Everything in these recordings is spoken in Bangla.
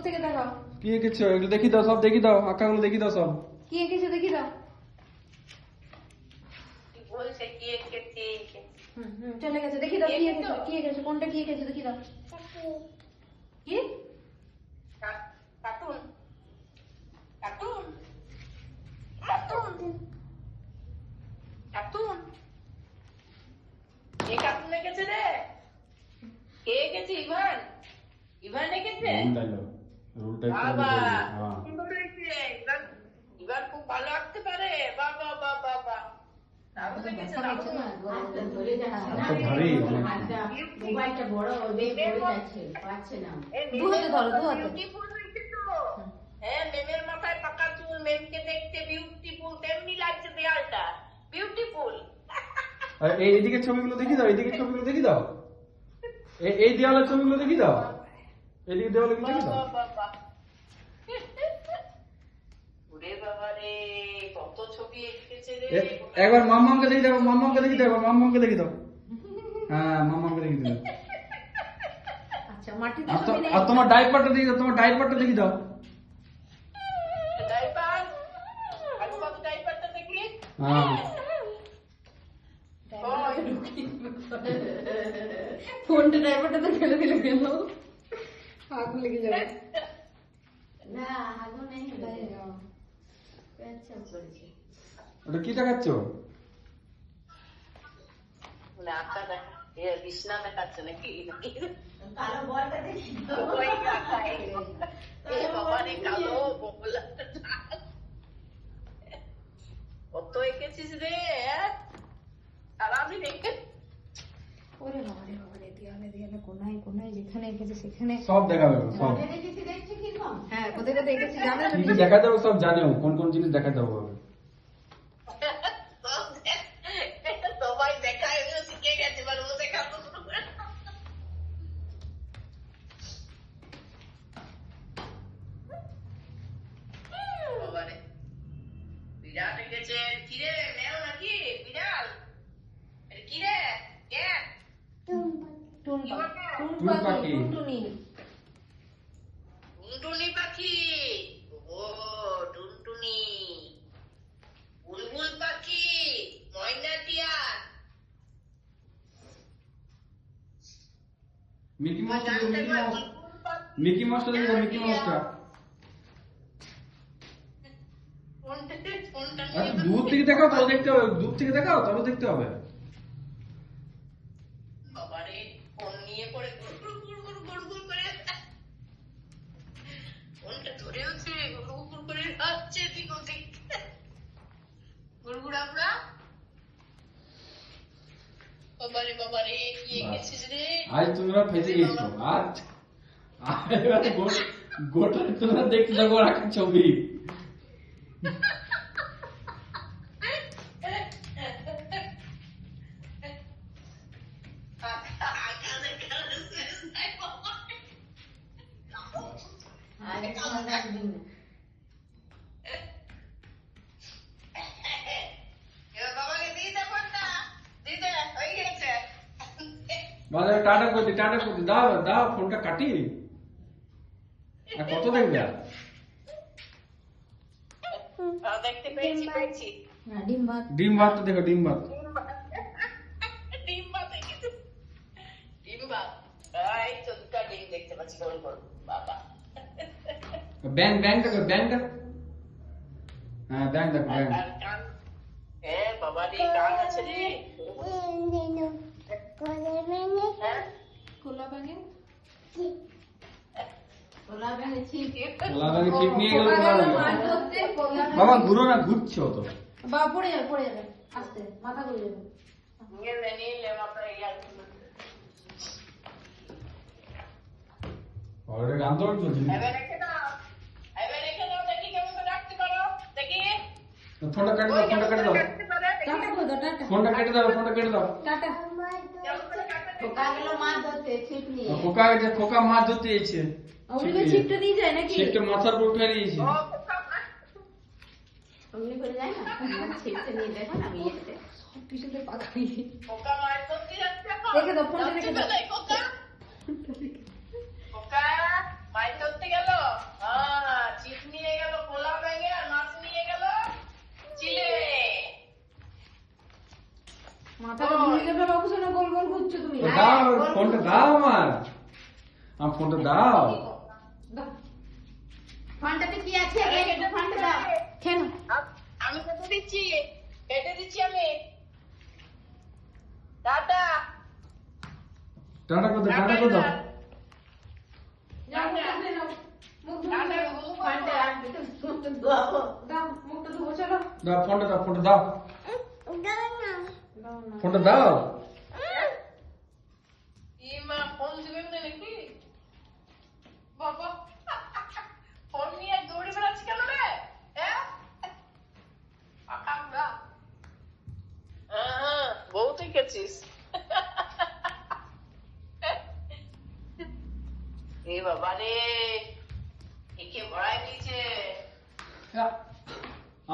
থেকে দেখাও কি এঁকেছো? এগুলো দেখি দাও, সব দেখি দাও, আঁকাগুলো দেখি দাও সব। কি এঁকেছো দেখি দাও। বলছে কি এঁকেছি। চলে গেছে, দেখি দাও কি এঁকেছো, কি এঁকেছো, কোনটা কি এঁকেছো দেখি দাও। কি কার্টুন কার্টুন কার্টুন কার্টুন কে কার্টুন এঁকেছে রে? কে এঁকেছে? ইভান? ইভান এঁকেছে? বাবা সুন্দর হয়েছে। ইভান খুব ভালো আঁকতে পারে। বাবা বাবা বাবা দারুণ এঁকেছে, দারুণ। মোবাইলটা বড় পড়ে যাচ্ছে, পাচ্ছে না। দুহাতে ধরো, দুহাতে। বিউটিফুল হয়েছে তো। হ্যাঁ, মেমের মাথায় পাকা চুল, মেমকে দেখতে বিউটিফুল, তেমনি লাগছে দেয়ালটা। বিউটিফুল। এইদিকে ছবিগুলো দেখি দাও, এইদিকে ছবিগুলো দেখি দাও, এই দেওয়ালের ছবিগুলো দেখি দাও, এইদিকে দেওয়ালগুলো দেখি দাও। বাবা ওরে বাবা রে, কত ছবি এঁকেছে রে। একবার মাম্মামকে দেখি দাও, মাম্মামকে দেখি দাও, মাম্মামকে দেখি দাও। হ্যাঁ, মাম্মামকে দেখি দাও। আচ্ছা মাটিতে আর ছবি নেই। আর তোমার ডাইপারটা দেখি দাও, তোমার ডাইপারটা দেখি দাও। ডাইপার, আলু বাবু ডাইপারটা দেখি। হ্যাঁ, ফোনটা ড্রাইভারটাতে ফেলে দিলে কেন? আগুন লেগে যাবে। না আগুন নেই, পেছন করেছে। ওটা কি দেখাচ্ছ? না আঁকা দেখা, বিছনা দেখাচ্ছে নাকি? কালো বলটা দেখি তো। ওই কাকাই। এ বাবা রে, কালো বগলা। কত এঁকেছিস রে? আর আমি দেখে ওরে বাবারে বাবারে, দেয়ালে দেয়ালে কোনায় কোনায় যেখানে এঁকেছে সেখানে। সব দেখাবে, সব দেখেছি, দেখছি কিরকম। হ্যাঁ, কোথায় কোথায় এঁকেছে জানো তো? কি কি দেখাতে হবে সব জানেও, কোন কোন জিনিস দেখাতে হবে। সবাই দেখায়, শিখে গেছে, এবার ও দেখাতো। বাবারে, বিড়াল এঁকেছে। কিরে মেও নাকি বিড়াল? কিরে ক্যাট? টুনপাখি, টুনটুনি। টুনটুনি পাখি। ও টুনটুনি। বুলবুল পাখি, ময়না টিয়া। মিকি মাউসটা দেখো, মিকি মাউস, মিকি মাউসটা দেখো, মিকি মাউসটা। আচ্ছা, দূর থেকে দেখাও তবে দেখতে হবে, দূর থেকে দেখাও তবে দেখতে হবে। বাবারে, ফোন নিয়ে পড়ে গুড়গুড় গুড়গুড় গুড়গুড় করে ফোনটা ধরে আছে, গুড়গুড় করে হাসছে এদিক ওদিক। গুড়গুড় আমরা। বাবারে বাবারে, কি এঁকেছিস রে? আজ তোমরা ফেসে গেছো, আজ এবারে গোটা তোমরা দেখতে থাকো আর একটা ছবি। আর এখন রাখবি না। বাবাকে দিতে ফোনটা, দিতে হয়ে গেছে। বাজারে টাটা করতে, টাটা করতে দাও, দাও ফোনটা কাটি। আর কত দেখবে? দেখতে পেয়েছি পেয়েছি। না, ডিম ভাত। ডিম ভাতটা দেখো, ডিম ভাত। ডিম ভাত এঁকেছে। ডিম ভাত। এই তো দুটা ডিম দেখতে পাচ্ছি, গোল গোল। বাবা ব্যাং, ব্যাং দেখো, ব্যাং দেখো। হ্যাঁ, ব্যাং দেখো, ব্যাং। আর কান। হ্যাঁ বাবা রে, কান আছে রে। হ্যাঁ কোলা ব্যাঙে। ওলা ব্যাঙে ছিপ। কোলা ব্যাঙে ছিপ নিয়ে গেল, কোলা কোলা ব্যাঙে ব্যাঙে। মাছ ধরতে, কোলা ব্যাঙে- বাবা ঘুরো না, ঘুরছো তো। বাবা পড়ে যাবে, পড়ে যাবে, আস্তে মাথা ঘুরে যাবে। নিলে আপনার ইয়ার অলরেডি গান তো চলছে। এবার রেখে দাও, এবার রেখে দাও, দেখি কেমন করে রাখতে পারো। দেখি ফোনটা কেটে দাও, ফোনটা কেটে দাও, রাখতে পারো, দেখি। টাটা করে দাও, টাটা। ফোনটা কেটে দাও, ফোনটা কেটে দাও। টাটা। কেমন করে কাটতে খোকা গেল মাছ ধরতে ছিপ নিয়ে। খোকা যে খোকা মাছ ধরতে এসেছে, ওগুলো ছিপটা দিয়ে যায় নাকি? ছিপটা মাথার উপর উঠে নিয়েছে। ও কোথাও না। অমনি করে যায় না, ছিপটা নিয়ে দেখো না আমি এসে। সব কিছুতে পাকাই। খোকা মাছ ধরতে যাচ্ছে এখন। রেখে দাও, ফোনটা রেখে দাও। যাচ্ছে কোথায়, খোকা? খোকা মাছ ধরতে গেল, ছিপ নিয়ে গেল, পোলা ব্যাঙে আর মাছ নিয়ে গেল চিলে। মাথাটা ঘুরে যাবে বাবু, শোনা গোল গোল ঘুরছো তুমি। তো দাও ফোনটা দাও আমার ফোনটা দাও। দাও, ফোনটাতে কি আছে? ফোনটা দাও। খেয়ে নাও। আমি কেটে দিচ্ছি, কেটে দিচ্ছি আমি। টাটা। টাটা করো, টাটা করো। যাও, মুখটা ধুয়ে নাও। মুখ ধুয়ে টাটা, নাও। ঘুম ফোনটা করো। রাখবে তো ফোনটা দাও। দাও, মুখটা ধুবো, চলো। দাও ফোনটা দাও, ফোনটা দাও, দাও না। ফোনটা দাও। ইমা ফোন দিবেন না নাকি? বাবা, ফোন নিয়ে দৌড়ে বেড়াচ্ছি কেন রে? হ্যাঁ? আকাঙ্ক্ষা। বউ তুই গেছিস। এ বাবা রে, একে ভরাই দিয়েছে।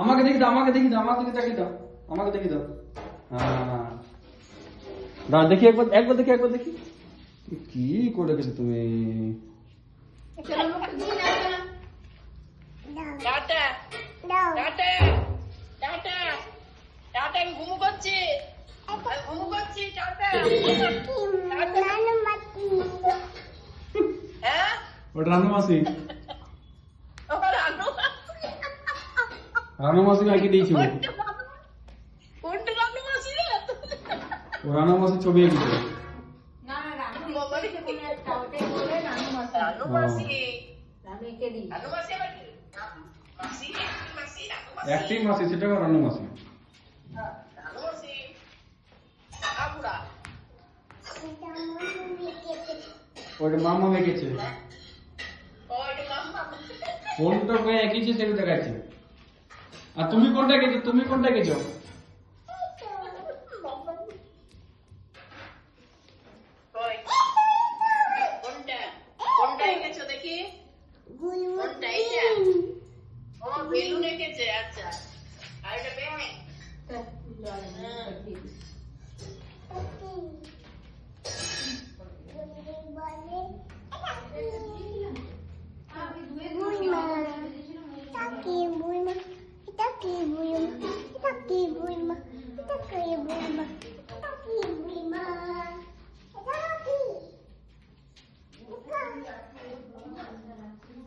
আমাকে দেখি দাও, আমাকে দেখি দাও, আমাকে দেখি দাও, আমাকে দেখি দাও। হ্যাঁ দাও দেখি, একবার দেখি, একবার দেখি কি করে রেখেছো তুমি। চলো মুখটা দিয়ে নাও, চলো। টাটা টাটা টাটা টাটা, আমি ঘুমু করছি, টাটা। হ্যাঁ, ওটা রানু মাসি, ও রানু, রানু মাসি আগে দিয়েছিল। কোনটা রানু মাসি রে? ও রানু মাসির ছবি এঁকেছে। না না, রানু বাবা রে, এসেছে কোনো একটা, ওটাই বলে রানু মাসি। রানু মাসি, রানু এঁকে দিই। রানু মাসি আবার কি? মাসি, মাসি, রানু মাসি। একটি মাসি, সেটা রানু মাসি। রানু মাসি, আবুড়া। ওটা মামা এঁকেছে। ওইটা মাম্মা। কোনটা কয়ে এঁকেছে সেটা দেখাচ্ছে। আর তুমি কোনটা এঁকেছো, তুমি কোনটা এঁকেছো? ওই, কোনটা? কোনটা এঁকেছো দেখি? কোনটা এইটা? ও বেলুন এঁকেছে, আচ্ছা। আর এটা ব্যাঙ।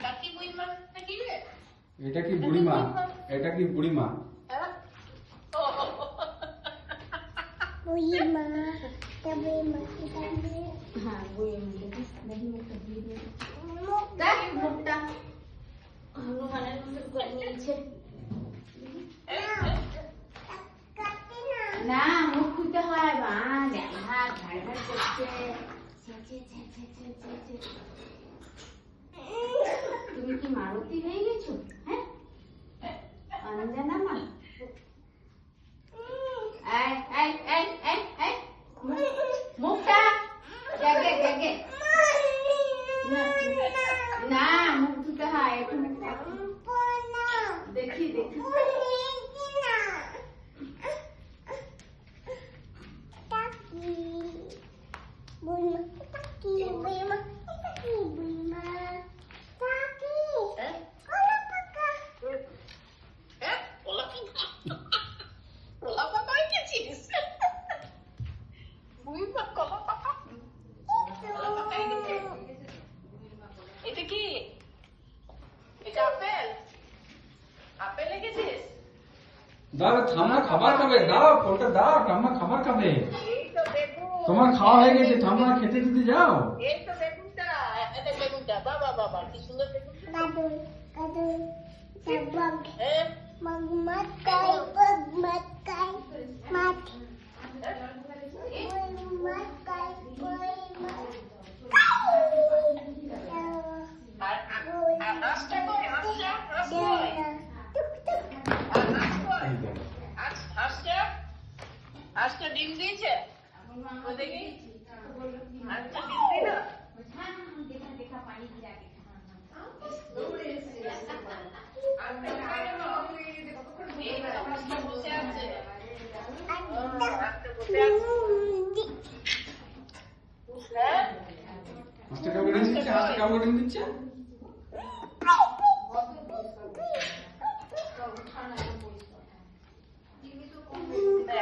কাকি বুইমা কি রে? এটা কি বুড়িমা? এটা কি বুড়িমা? হ্যাঁ? ও, হ্যাঁ, বইয়ে মুখে দিস। দেখি মুখটা দিয়ে দিয়ে। দেখ মুখটা হনুমানের মতো করে নিয়েছে। না, মুখ খুলতে হয়। হাত ঘাড় ঘাড় করছে। তুমি কি মারুতি হয়ে গেছো? হ্যাঁ, অঞ্জনা মা। মুখটা জাগে জাগে। না, মুখ ধুতে হয়। একটু মুখটা দেখি দেখি। হ্যাঁ? ওলা পাকা এঁকেছিস? বুইমা কলা পাকা? কলা পাকা এঁকেছে? এটা কি? এটা আপেল? আপেল এঁকেছিস? দাও, ঠাম্মা খাবার খাবে, দাও ফোনটা দাও, ঠাম্মা খাবার খাবে। এই তো বেগুন। তোমার খাওয়া হয়ে গেছে, ঠাম্মা খেতে দিতে যাও। এই তো বেগুনটা, এটা বেগুনটা। বাবা বাবা, কি সুন্দর বেগুনটা। হ্যাঁ? আর হাঁসটা কই? হাঁস কই? আর হাঁস কই? হাঁসটা ডিম দিয়েছে? ওই দেখি। হাঁসটা ডিম দিল? এই তো হাঁসটা বসে আছে। হাঁসটা বসে আছে। হ্যাঁ? হাঁসটা কাউকে ডিম দিচ্ছে, হাঁসটা কাউকে ডিম দিচ্ছে।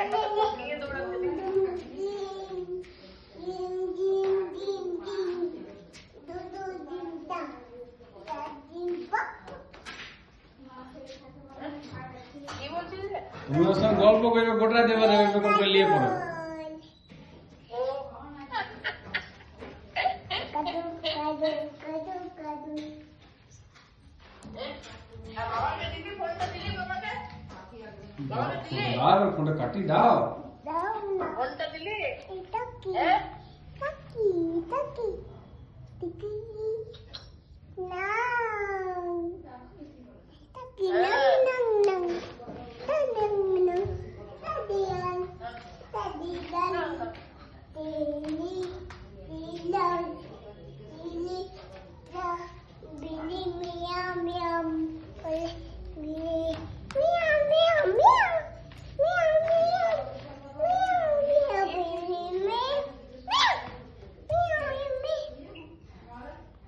একটা ফোন নিয়ে দৌড়াচ্ছে দেখি। কি বলছিস রে? তুমি ওর সঙ্গে গল্প করবে গোটা দেবে না এরকম করে নিয়ে পড়ো। ও আর বাবাকে দিবি, ফোনটা দিলি বাবাকে? বাবাকে দিলি? আর ফোনটা কাটি দাও। ফোনটা দিলি? হ্যাঁ?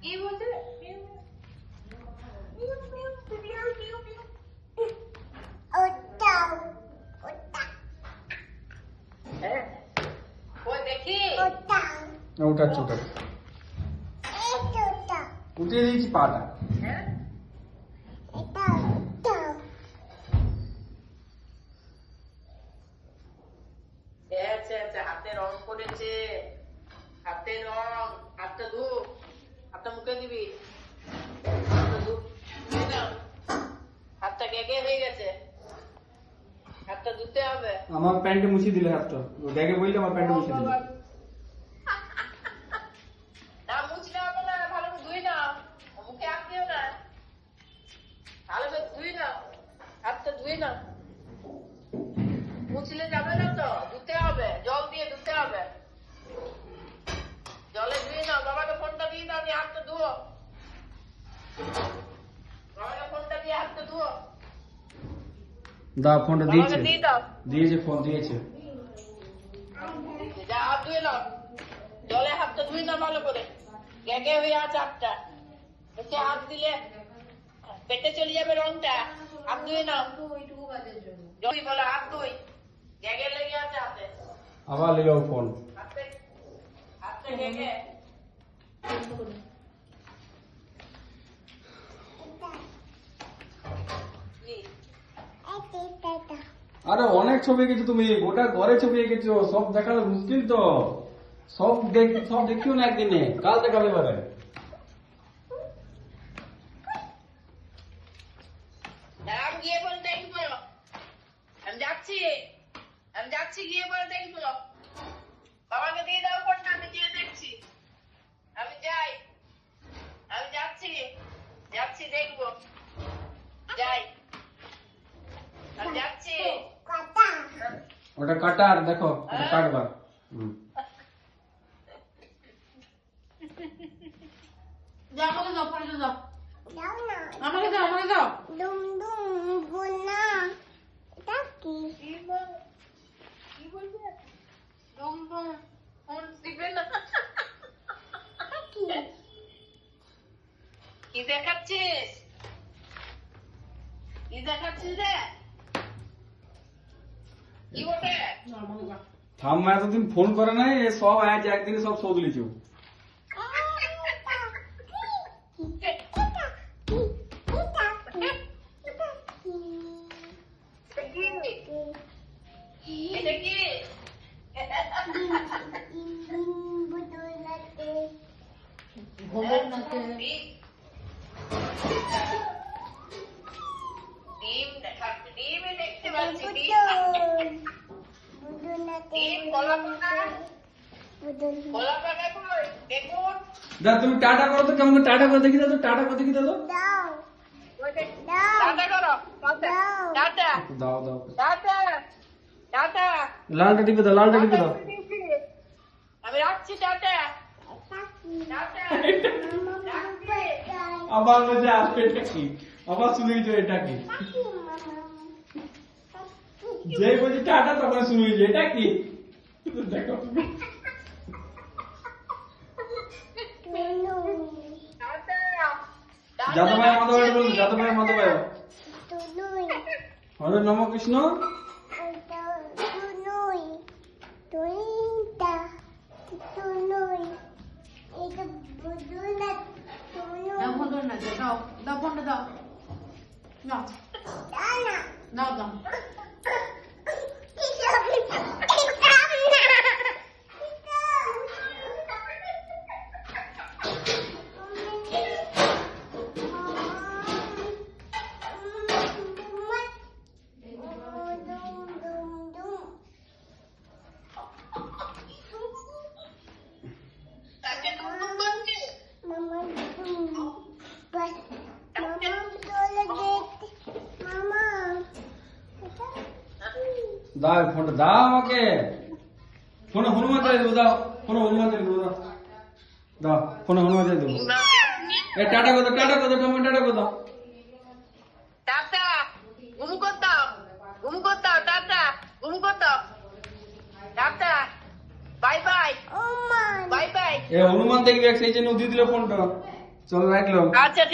কি বলছে? হ্যাঁ? ওই দেখি। উঠাচ্ছে উঠাচ্ছে উঠিয়ে দিয়েছি পাটা। হ্যাঁ? আচ্ছা আচ্ছা, হাতে রং করেছে, হাতে রং। হাতটা ধু, হাতটা মুখে দিবি। হাতটা ধু। ধুই না। হাতটা গেগে হয়ে গেছে, হাতটা ধুতে হবে। আমার প্যান্টে মুছিয়ে দিলে হাতটা, ও ব্যাগে বললে আমার প্যান্টে মুছিয়ে দিলে। না মুছলে হবে না, ভালো করে ধুই না, মুখে হাত দিও না, ভালো করে ধুই না, হাতটা ধুই না। মুছলে যাবে না তো, ধুতে হবে, জল দিয়ে ধুতে হবে। জলে ধুই না। বাবাকে ফোনটা দিয়ে দাও, নিয়ে হাতটা ধুও। বাবাকে ফোনটা দিয়ে হাতটা ধুও। দাও ফোনটা দিয়েছে, বাবাকে দিয়ে দাও। দিয়েছে ফোন দিয়েছে। যা হাত ধুয়ে নাও, জলে হাতটা ধুই না ভালো করে, গেগে হয়ে আছে হাতটা। মুখে হাত দিলে পেটে চলে যাবে রংটা। হাত ধুয়ে নাও। ওইটুকু কাজের জন্য জল বলে হাত ধুই, গেগে লেগে আছে হাতে। আবার লেগাও ফোন। হাতে গেগে। কি? আরে অনেক ছবি এঁকেছো তুমি, গোটা ঘরে ছবি এঁকেছো, সব দেখানো মুশকিল তো। সব দেখিও না একদিনে, কাল দেখাবে এবারে। আমি গিয়ে বলে দেখবো, আমি যাচ্ছি গিয়ে বলে দেখবো। বাবাকে দিয়ে দাও ফোনটা, আমি গিয়ে দেখছি। আমি যাচ্ছি দেখবো, যাই, আমি যাচ্ছি। ওটা কাটার দেখো, ওটা কাটবা। যা আমাকে দাও, পরে দাও, আমাকে দাও, আমাকে দাও। কি বলছে? ডুম ডুম ফোন দিবে না। কি দেখাচ্ছিস? কি দেখাচ্ছিস রে? কি বটে? আমাকে দাও। ঠাম্মা এতদিন ফোন করে নাই, এ সব আজ একদিনে সব শোধ লিচু। এটা কি? ঘুমের নাকে ডিমই দেখতে পাচ্ছি। ডিম কলা পাকা কই? দেখুন দা তুমি টাটা করো তো, কেমন করে টাটা করে দেখি দাও তো, টাটা করে দেখি দাও তো। টাটা করো, টাটা দাও দাও, টাটা টাটা। লালটা টিপে দাও, লালটা টিপে দাও। আমি রাখছি, টাটা টাটা। আবার বলছে আসবে, এটা কি? আবার শুনেইছো এটা কি? যেই বলছি টাটা তখন শুনেইছো এটা কি? দেখো যাদব ভাই আমাদের বাড়ি বলুন, যাদব ভাই আমাদের বাড়ি। হরে নম কৃষ্ণ। দাও দাও ফোনটা দাও নাও দাও দাও তাকে দুম করছে দাও ফোনটা দাও আমাকে ফোনে হনুমান চালিয়ে দেবো দাও ফোনে হনুমান চালিয়ে দেবো দাও দাও ফোনে হনুমান চালিয়ে দেবো এ টাটা কথা টমেটো টাটা কথা টাটা ঘুম করতাম টাটা ঘুম করতাম ta-ta bye bye bye bye এ হনুমান দেখবি সেই জন্য দিয়ে দিল ফোনটা চল রাখলাম আচ্ছা